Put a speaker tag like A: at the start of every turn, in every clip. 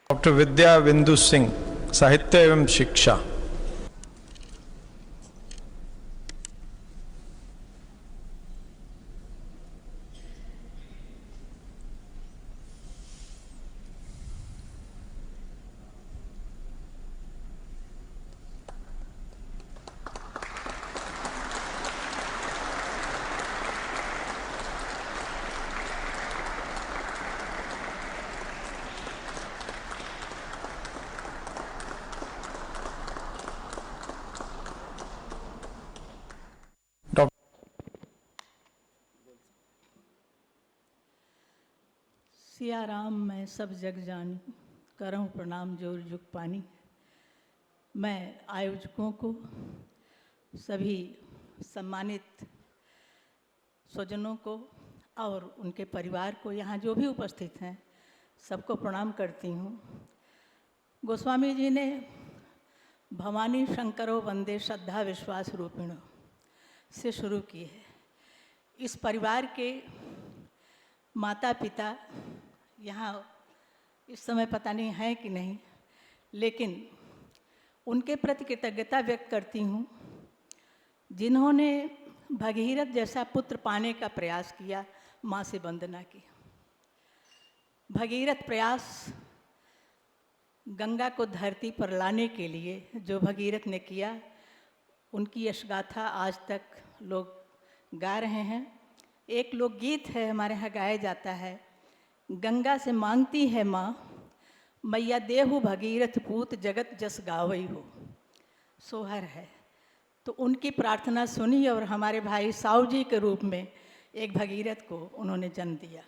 A: Doctor विद्या बिंदु सिंह, साहित्य एवं शिक्षा।
B: सिया राम मैं सब जग जानी, करऊं प्रणाम जोर जुग पानी। मैं आयोजकों को, सभी सम्मानित स्वजनों को और उनके परिवार को, यहाँ जो भी उपस्थित हैं सबको प्रणाम करती हूँ। गोस्वामी जी ने भवानी शंकरो वंदे श्रद्धा विश्वास रूपिणो से शुरू की है। इस परिवार के माता पिता यहाँ इस समय पता नहीं है कि नहीं, लेकिन उनके प्रति कृतज्ञता व्यक्त करती हूँ जिन्होंने भगीरथ जैसा पुत्र पाने का प्रयास किया, माँ से वंदना की। भगीरथ प्रयास गंगा को धरती पर लाने के लिए जो भगीरथ ने किया, उनकी यशगाथा आज तक लोग गा रहे हैं। एक लोकगीत है हमारे यहाँ गाया जाता है, गंगा से मांगती है माँ मैया देहु भगीरथ पूत जगत जस गावई हो, सोहर है। तो उनकी प्रार्थना सुनी और हमारे भाई साहू जी के रूप में एक भगीरथ को उन्होंने जन्म दिया।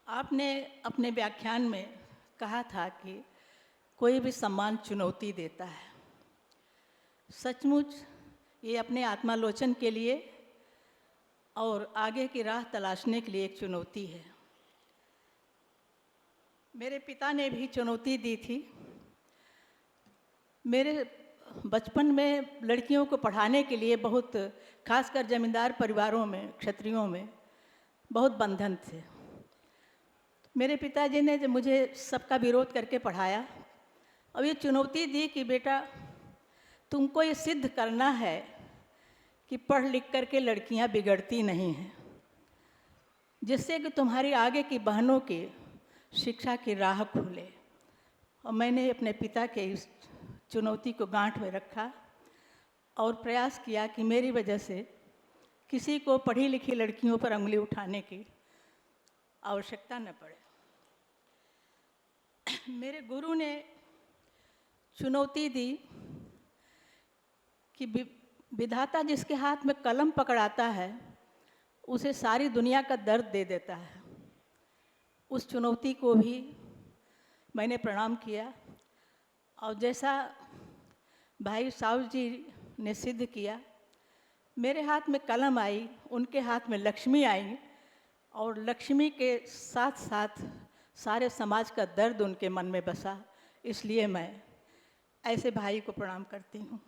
B: आपने अपने व्याख्यान में कहा था कि कोई भी सम्मान चुनौती देता है। सचमुच ये अपने आत्मालोचन के लिए और आगे की राह तलाशने के लिए एक चुनौती है। मेरे पिता ने भी चुनौती दी थी। मेरे बचपन में लड़कियों को पढ़ाने के लिए बहुत, खासकर जमींदार परिवारों में, क्षत्रियों में बहुत बंधन थे। मेरे पिताजी ने जब मुझे सबका विरोध करके पढ़ाया और ये चुनौती दी कि बेटा तुमको ये सिद्ध करना है कि पढ़ लिख करके लड़कियां बिगड़ती नहीं हैं, जिससे कि तुम्हारी आगे की बहनों की शिक्षा की राह खुले। और मैंने अपने पिता के इस चुनौती को गांठ में रखा और प्रयास किया कि मेरी वजह से किसी को पढ़ी लिखी लड़कियों पर उंगली उठाने की आवश्यकता न पड़े। मेरे गुरु ने चुनौती दी कि विधाता जिसके हाथ में कलम पकड़ाता है उसे सारी दुनिया का दर्द दे देता है। उस चुनौती को भी मैंने प्रणाम किया और जैसा भाई साहू जी ने सिद्ध किया, मेरे हाथ में कलम आई, उनके हाथ में लक्ष्मी आई और लक्ष्मी के साथ साथ सारे समाज का दर्द उनके मन में बसा। इसलिए मैं ऐसे भाई को प्रणाम करती हूँ।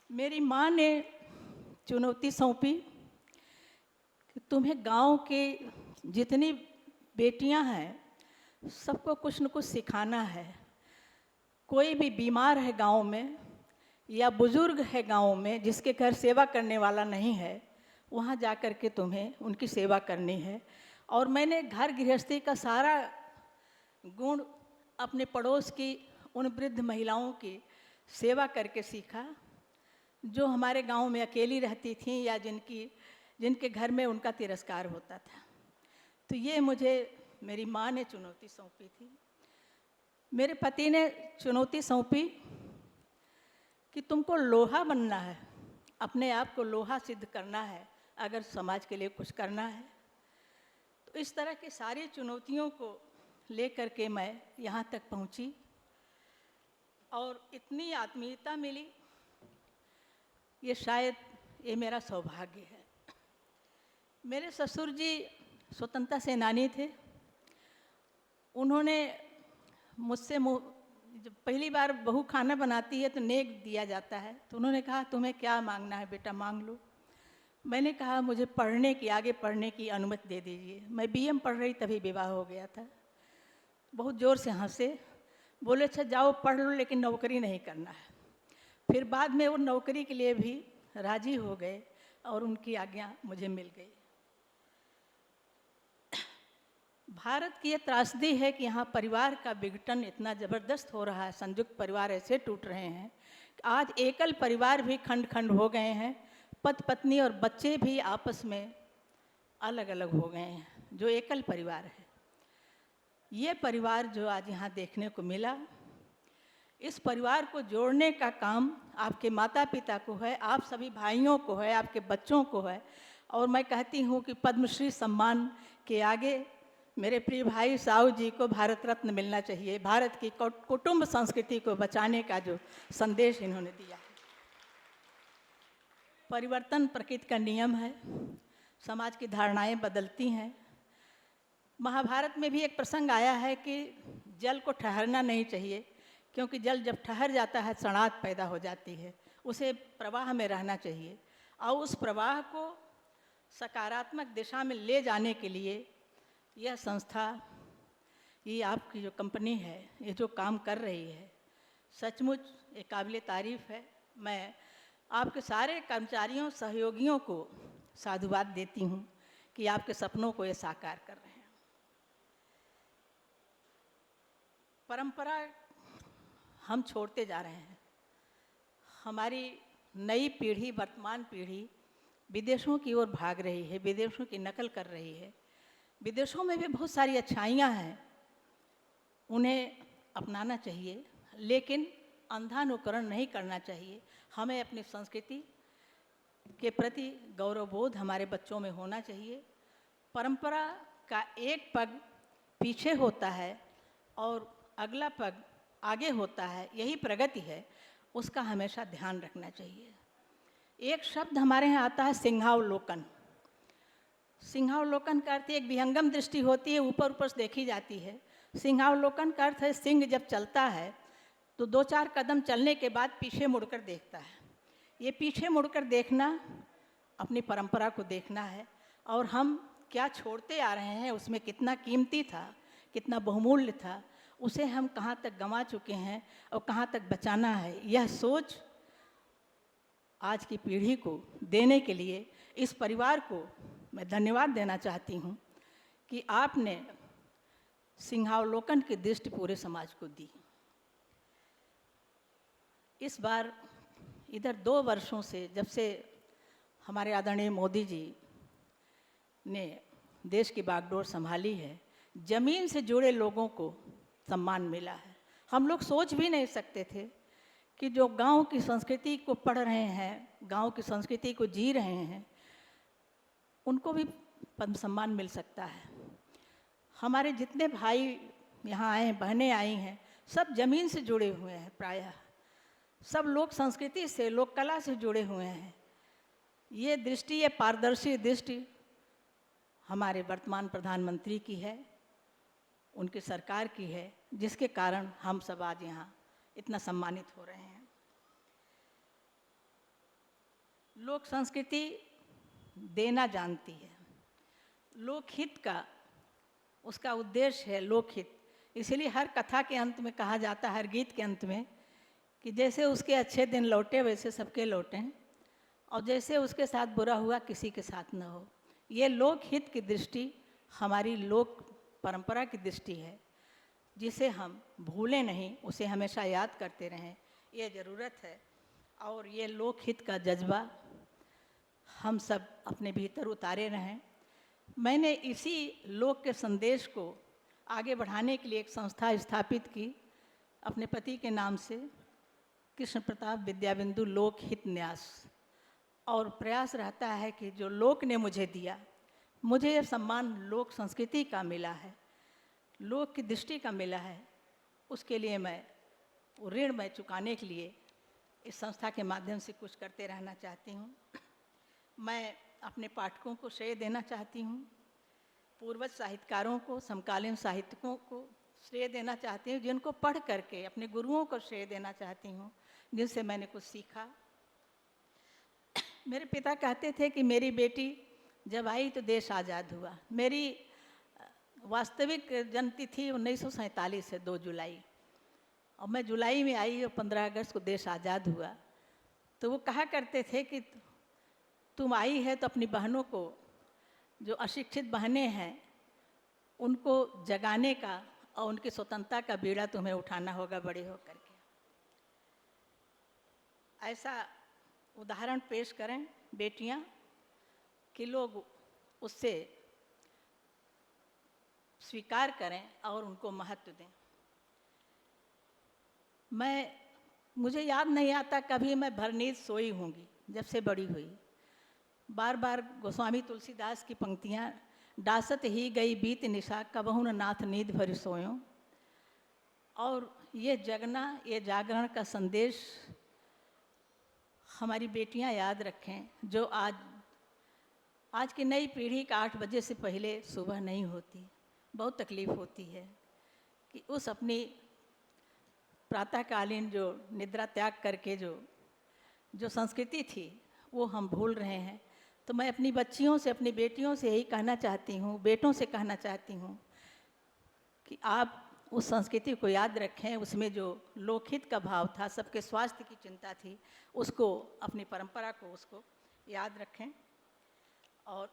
B: मेरी माँ ने चुनौती सौंपी कि तुम्हें गांव के जितनी बेटियां हैं सबको कुछ न कुछ सिखाना है। कोई भी बीमार है गांव में या बुजुर्ग है गांव में जिसके घर सेवा करने वाला नहीं है, वहाँ जा कर के तुम्हें उनकी सेवा करनी है। और मैंने घर गृहस्थी का सारा गुण अपने पड़ोस की उन वृद्ध महिलाओं की सेवा करके सीखा जो हमारे गांव में अकेली रहती थीं या जिनके घर में उनका तिरस्कार होता था। तो ये मुझे मेरी माँ ने चुनौती सौंपी थी। मेरे पति ने चुनौती सौंपी कि तुमको लोहा बनना है, अपने आप को लोहा सिद्ध करना है अगर समाज के लिए कुछ करना है। तो इस तरह की सारी चुनौतियों को लेकर के मैं यहाँ तक पहुँची और इतनी आत्मीयता मिली, ये शायद ये मेरा सौभाग्य है। मेरे ससुर जी स्वतंत्रता सेनानी थे। उन्होंने मुझसे जब पहली बार बहू खाना बनाती है तो नेक दिया जाता है, तो उन्होंने कहा तुम्हें क्या मांगना है बेटा मांग लो। मैंने कहा मुझे पढ़ने की, आगे पढ़ने की अनुमति दे दीजिए। मैं बीएम पढ़ रही तभी विवाह हो गया था। बहुत ज़ोर से हंसे, बोले अच्छा जाओ पढ़ लो लेकिन नौकरी नहीं करना है। फिर बाद में वो नौकरी के लिए भी राजी हो गए और उनकी आज्ञा मुझे मिल गई। भारत की ये त्रासदी है कि यहाँ परिवार का विघटन इतना ज़बरदस्त हो रहा है, संयुक्त परिवार ऐसे टूट रहे हैं कि आज एकल परिवार भी खंड खंड हो गए हैं। पति पत्नी और बच्चे भी आपस में अलग अलग हो गए हैं, जो एकल परिवार है। ये परिवार जो आज यहाँ देखने को मिला, इस परिवार को जोड़ने का काम आपके माता पिता को है, आप सभी भाइयों को है, आपके बच्चों को है। और मैं कहती हूँ कि पद्मश्री सम्मान के आगे मेरे प्रिय भाई साहू जी को भारत रत्न मिलना चाहिए। भारत की कुटुंब संस्कृति को बचाने का जो संदेश इन्होंने दिया है। परिवर्तन प्रकृति का नियम है, समाज की धारणाएं बदलती हैं। महाभारत में भी एक प्रसंग आया है कि जल को ठहरना नहीं चाहिए, क्योंकि जल जब ठहर जाता है सड़ाहट पैदा हो जाती है। उसे प्रवाह में रहना चाहिए और उस प्रवाह को सकारात्मक दिशा में ले जाने के लिए यह संस्था, ये आपकी जो कंपनी है, ये जो काम कर रही है, सचमुच ये काबिल तारीफ़ है। मैं आपके सारे कर्मचारियों, सहयोगियों को साधुवाद देती हूँ कि आपके सपनों को ये साकार कर रहे हैं। परंपरा हम छोड़ते जा रहे हैं। हमारी नई पीढ़ी, वर्तमान पीढ़ी विदेशों की ओर भाग रही है, विदेशों की नकल कर रही है। विदेशों में भी बहुत सारी अच्छाइयाँ हैं, उन्हें अपनाना चाहिए, लेकिन अंधानुकरण नहीं करना चाहिए। हमें अपनी संस्कृति के प्रति गौरवबोध हमारे बच्चों में होना चाहिए। परंपरा का एक पग पीछे होता है और अगला पग आगे होता है, यही प्रगति है, उसका हमेशा ध्यान रखना चाहिए। एक शब्द हमारे यहाँ आता है सिंहावलोकन। सिंहावलोकन का अर्थ एक विहंगम दृष्टि होती है, ऊपर ऊपर से देखी जाती है। सिंहावलोकन का अर्थ है सिंह जब चलता है तो 2-4 कदम चलने के बाद पीछे मुड़कर देखता है। ये पीछे मुड़कर देखना अपनी परंपरा को देखना है और हम क्या छोड़ते आ रहे हैं, उसमें कितना कीमती था, कितना बहुमूल्य था, उसे हम कहाँ तक गंवा चुके हैं और कहाँ तक बचाना है। यह सोच आज की पीढ़ी को देने के लिए इस परिवार को मैं धन्यवाद देना चाहती हूँ कि आपने सिंहावलोकन की दृष्टि पूरे समाज को दी। इस बार इधर 2 वर्षों से, जब से हमारे आदरणीय मोदी जी ने देश की बागडोर संभाली है, ज़मीन से जुड़े लोगों को सम्मान मिला है। हम लोग सोच भी नहीं सकते थे कि जो गांव की संस्कृति को पढ़ रहे हैं, गांव की संस्कृति को जी रहे हैं, उनको भी पद्म सम्मान मिल सकता है। हमारे जितने भाई यहाँ आए हैं, बहनें आई हैं, सब ज़मीन से जुड़े हुए हैं। प्रायः सब लोग संस्कृति से, लोक कला से जुड़े हुए हैं। ये दृष्टि, ये पारदर्शी दृष्टि हमारे वर्तमान प्रधानमंत्री की है, उनकी सरकार की है, जिसके कारण हम सब आज यहाँ इतना सम्मानित हो रहे हैं। लोक संस्कृति देना जानती है, लोकहित का उसका उद्देश्य है लोकहित। इसलिए हर कथा के अंत में कहा जाता है, हर गीत के अंत में, कि जैसे उसके अच्छे दिन लौटे वैसे सबके लौटें, और जैसे उसके साथ बुरा हुआ किसी के साथ न हो। ये लोकहित की दृष्टि हमारी लोक परंपरा की दृष्टि है, जिसे हम भूलें नहीं, उसे हमेशा याद करते रहें, ये ज़रूरत है। और ये लोकहित का जज्बा हम सब अपने भीतर उतारे रहें। मैंने इसी लोक के संदेश को आगे बढ़ाने के लिए एक संस्था स्थापित की अपने पति के नाम से, कृष्ण प्रताप विद्याबिंदु लोक हित न्यास। और प्रयास रहता है कि जो लोक ने मुझे दिया, मुझे यह सम्मान लोक संस्कृति का मिला है, लोक की दृष्टि का मिला है, उसके लिए मैं ऋण में चुकाने के लिए इस संस्था के माध्यम से कुछ करते रहना चाहती हूँ। मैं अपने पाठकों को श्रेय देना चाहती हूँ, पूर्वज साहित्यकारों को, समकालीन साहित्यकों को श्रेय देना चाहती हूँ, जिनको पढ़ करके अपने गुरुओं को श्रेय देना चाहती हूँ, जिनसे मैंने कुछ सीखा। मेरे पिता कहते थे कि मेरी बेटी जब आई तो देश आज़ाद हुआ। मेरी वास्तविक जन्मतिथि 1947 है, 2 जुलाई, और मैं जुलाई में आई और 15 अगस्त को देश आज़ाद हुआ। तो वो कहा करते थे कि तुम आई है तो अपनी बहनों को, जो अशिक्षित बहनें हैं, उनको जगाने का और उनकी स्वतंत्रता का बीड़ा तुम्हें उठाना होगा बड़े होकर के। ऐसा उदाहरण पेश करें बेटियां कि लोग उससे स्वीकार करें और उनको महत्व दें। मुझे याद नहीं आता कभी मैं भरनींद सोई होंगी जब से बड़ी हुई। बार बार गोस्वामी तुलसीदास की पंक्तियाँ, डासत ही गई बीत निशा कबहू न नाथ नींद भर सोयो। और ये जगना, ये जागरण का संदेश हमारी बेटियां याद रखें, जो आज की नई पीढ़ी का 8 बजे से पहले सुबह नहीं होती। बहुत तकलीफ़ होती है कि उस अपनी प्रातःकालीन जो निद्रा त्याग करके जो संस्कृति थी वो हम भूल रहे हैं। तो मैं अपनी बच्चियों से, अपनी बेटियों से यही कहना चाहती हूँ, बेटों से कहना चाहती हूँ कि आप उस संस्कृति को याद रखें। उसमें जो लोकहित का भाव था, सबके स्वास्थ्य की चिंता थी, उसको, अपनी परंपरा को, उसको याद रखें। और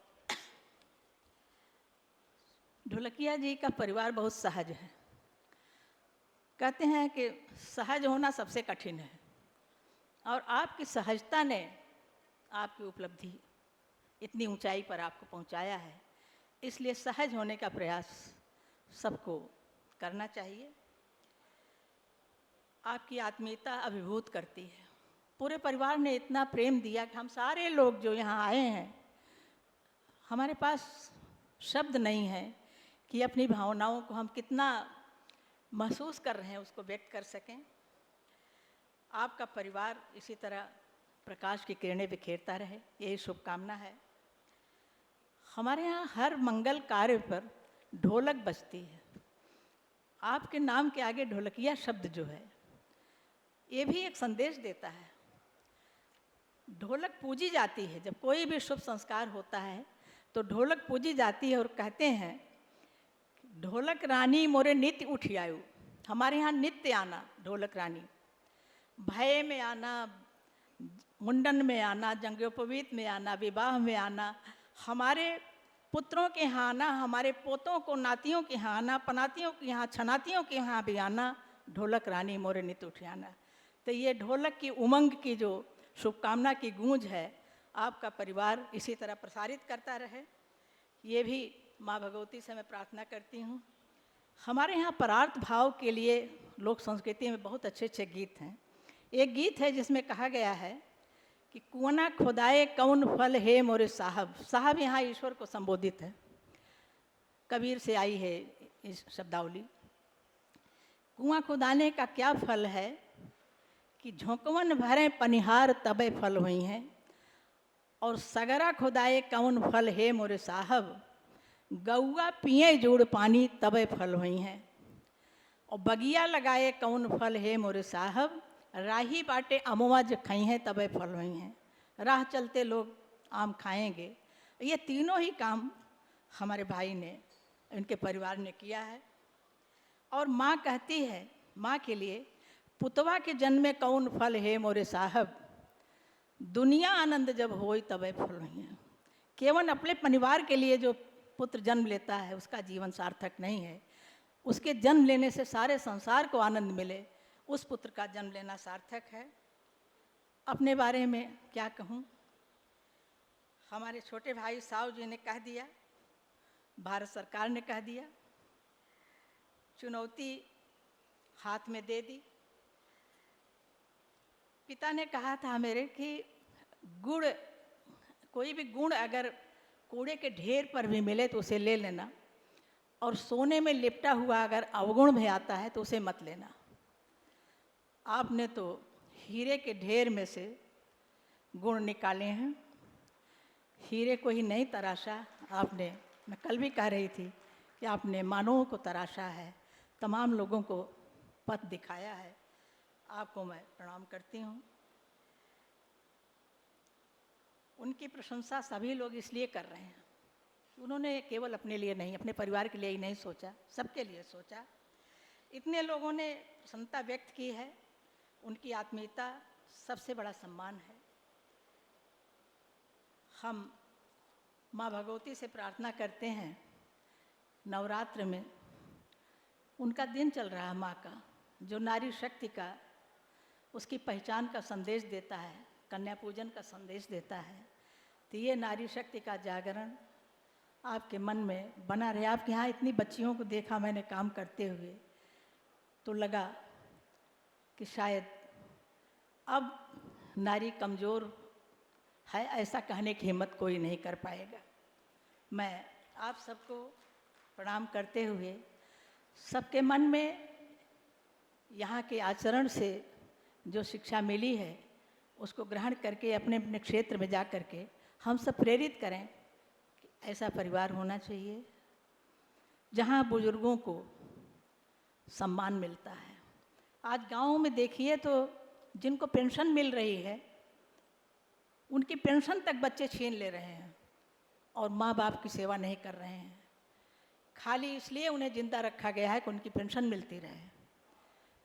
B: ढोलकिया जी का परिवार बहुत सहज है। कहते हैं कि सहज होना सबसे कठिन है, और आपकी सहजता ने आपकी उपलब्धि इतनी ऊंचाई पर आपको पहुंचाया है। इसलिए सहज होने का प्रयास सबको करना चाहिए। आपकी आत्मीयता अभिभूत करती है। पूरे परिवार ने इतना प्रेम दिया कि हम सारे लोग जो यहाँ आए हैं, हमारे पास शब्द नहीं है कि अपनी भावनाओं को हम कितना महसूस कर रहे हैं उसको व्यक्त कर सकें। आपका परिवार इसी तरह प्रकाश की किरणें बिखेरता रहे, यही शुभकामना है। हमारे यहाँ हर मंगल कार्य पर ढोलक बजती है। आपके नाम के आगे ढोलकिया शब्द जो है, ये भी एक संदेश देता है। ढोलक पूजी जाती है। जब कोई भी शुभ संस्कार होता है तो ढोलक पूजी जाती है, और कहते हैं ढोलक रानी मोरे नित्य उठियायु। हमारे यहाँ नित्य आना, ढोलक रानी, भय में आना, मुंडन में आना, जंग्योपवीत में आना, विवाह में आना, हमारे पुत्रों के यहाँ आना, हमारे पोतों को, नातियों के यहाँ आना, पनातियों के यहाँ, छनातियों के यहाँ भी आना, ढोलक रानी मोरे नित्य उठियाना। तो ये ढोलक की उमंग की जो शुभकामना की गूंज है, आपका परिवार इसी तरह प्रसारित करता रहे। ये भी माँ भगवती से मैं प्रार्थना करती हूँ। हमारे यहाँ परार्थ भाव के लिए लोक संस्कृति में बहुत अच्छे अच्छे गीत हैं। एक गीत है जिसमें कहा गया है कि कुआं खुदाए कौन फल है मोरे साहब। साहब यहाँ ईश्वर को संबोधित है, कबीर से आई है इस शब्दावली। कुआं खुदाने का क्या फल है कि झोंकवन भरे पनिहार तबे फल हुई हैं, और सगरा खुदाए कौन फल है मोरे साहब, गौआ पिए जूड़ पानी तबे फल हुई हैं। और बगिया लगाए कौन फल है मोरे साहब, राही बाटे अमुआ जो खाई हैं तबे फल हुई हैं। राह चलते लोग आम खाएंगे। ये तीनों ही काम हमारे भाई ने, उनके परिवार ने किया है। और माँ कहती है, माँ के लिए, पुतवा के जन्म में कौन फल है मोरे साहब, दुनिया आनंद जब होई तबे फल हुई हैं। केवल अपने परिवार के लिए जो पुत्र जन्म लेता है उसका जीवन सार्थक नहीं है। उसके जन्म लेने से सारे संसार को आनंद मिले, उस पुत्र का जन्म लेना सार्थक है। अपने बारे में क्या कहूँ, हमारे छोटे भाई साहु जी ने कह दिया, भारत सरकार ने कह दिया, चुनौती हाथ में दे दी। पिता ने कहा था मेरे कि गुड़, कोई भी गुण अगर कूड़े के ढेर पर भी मिले तो उसे ले लेना, और सोने में लिपटा हुआ अगर अवगुण भी आता है तो उसे मत लेना। आपने तो हीरे के ढेर में से गुण निकाले हैं, हीरे को ही नहीं तराशा आपने। मैं कल भी कह रही थी कि आपने मानवों को तराशा है, तमाम लोगों को पथ दिखाया है। आपको मैं प्रणाम करती हूँ। उनकी प्रशंसा सभी लोग इसलिए कर रहे हैं, उन्होंने केवल अपने लिए नहीं, अपने परिवार के लिए ही नहीं सोचा, सबके लिए सोचा। इतने लोगों ने प्रसन्नता व्यक्त की है, उनकी आत्मीयता सबसे बड़ा सम्मान है। हम माँ भगवती से प्रार्थना करते हैं, नवरात्र में उनका दिन चल रहा है, माँ का जो नारी शक्ति का, उसकी पहचान का संदेश देता है, कन्या पूजन का संदेश देता है। तो ये नारी शक्ति का जागरण आपके मन में बना रहे। आपके यहाँ इतनी बच्चियों को देखा मैंने काम करते हुए, तो लगा कि शायद अब नारी कमज़ोर है, ऐसा कहने की हिम्मत कोई नहीं कर पाएगा। मैं आप सबको प्रणाम करते हुए, सबके मन में यहाँ के आचरण से जो शिक्षा मिली है उसको ग्रहण करके अपने अपने क्षेत्र में जा कर के हम सब प्रेरित करें कि ऐसा परिवार होना चाहिए जहाँ बुजुर्गों को सम्मान मिलता है। आज गाँव में देखिए तो जिनको पेंशन मिल रही है उनकी पेंशन तक बच्चे छीन ले रहे हैं और माँ बाप की सेवा नहीं कर रहे हैं, खाली इसलिए उन्हें जिंदा रखा गया है कि उनकी पेंशन मिलती रहे।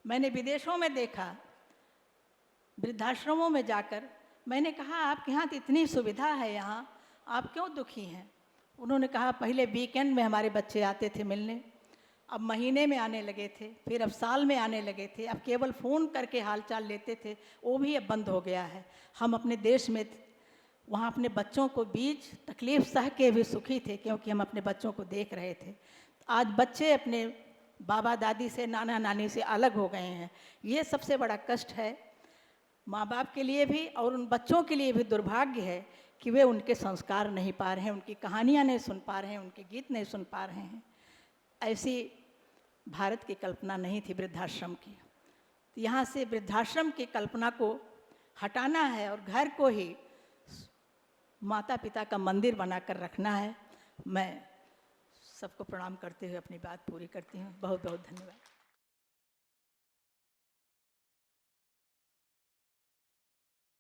B: मैंने विदेशों में देखा, वृद्धाश्रमों में जाकर मैंने कहा आपके यहाँ तो इतनी सुविधा है, यहाँ आप क्यों दुखी हैं? उन्होंने कहा पहले वीकेंड में हमारे बच्चे आते थे मिलने, अब महीने में आने लगे थे, फिर अब साल में आने लगे थे, अब केवल फ़ोन करके हालचाल लेते थे, वो भी अब बंद हो गया है। हम अपने देश में वहाँ अपने बच्चों को बीच तकलीफ़ सह के भी सुखी थे क्योंकि हम अपने बच्चों को देख रहे थे। आज बच्चे अपने बाबा दादी से, नाना नानी से अलग हो गए हैं। ये सबसे बड़ा कष्ट है माँ बाप के लिए भी और उन बच्चों के लिए भी दुर्भाग्य है कि वे उनके संस्कार नहीं पा रहे हैं, उनकी कहानियाँ नहीं सुन पा रहे हैं, उनके गीत नहीं सुन पा रहे हैं। ऐसी भारत की कल्पना नहीं थी वृद्धाश्रम की। तो यहाँ से वृद्धाश्रम की कल्पना को हटाना है और घर को ही माता पिता का मंदिर बनाकर रखना है। मैं सबको प्रणाम करते हुए अपनी बात पूरी करती हूँ। बहुत बहुत धन्यवाद।